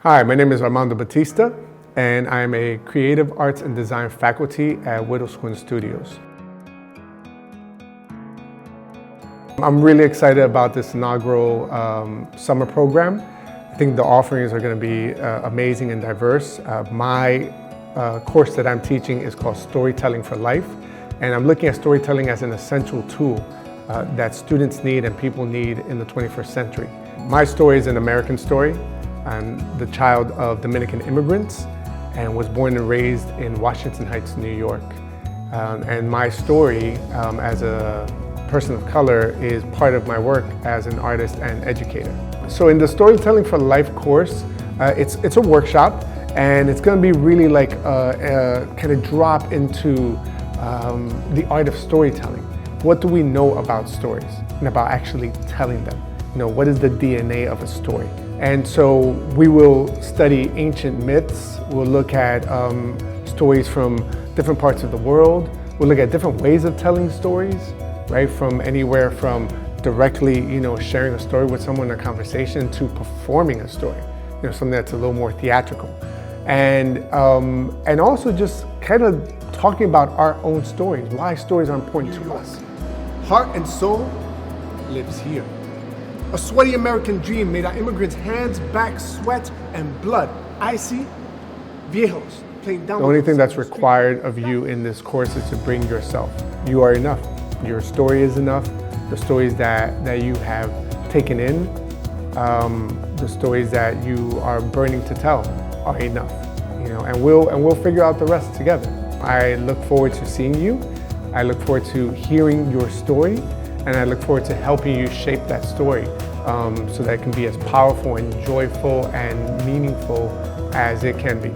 Hi, my name is Armando Batista, and I'm a creative arts and design faculty at Whittle Studios. I'm really excited about this inaugural summer program. I think the offerings are going to be amazing and diverse. My course that I'm teaching is called Storytelling for Life, and I'm looking at storytelling as an essential tool that students need and people need in the 21st century. My story is an American story. I'm the child of Dominican immigrants and was born and raised in Washington Heights, New York. And my story as a person of color is part of my work as an artist and educator. So in the Storytelling for Life course, it's a workshop, and it's going to be really like kind of drop into the art of storytelling. What do we know about stories and about actually telling them? You know, what is the DNA of a story? And so we will study ancient myths. We'll look at stories from different parts of the world. We'll look at different ways of telling stories, right? From anywhere from directly, sharing a story with someone in a conversation to performing a story, something that's a little more theatrical. And also just kind of talking about our own stories, why stories are important to us. Heart and soul lives here. A sweaty American dream made our immigrants' hands, back, sweat, and blood. I see viejos playing down. The only thing that's required of you in this course is to bring yourself. You are enough. Your story is enough. The stories that you have taken in, the stories that you are burning to tell are enough. And we'll figure out the rest together. I look forward to seeing you. I look forward to hearing your story. And I look forward to helping you shape that story so that it can be as powerful and joyful and meaningful as it can be.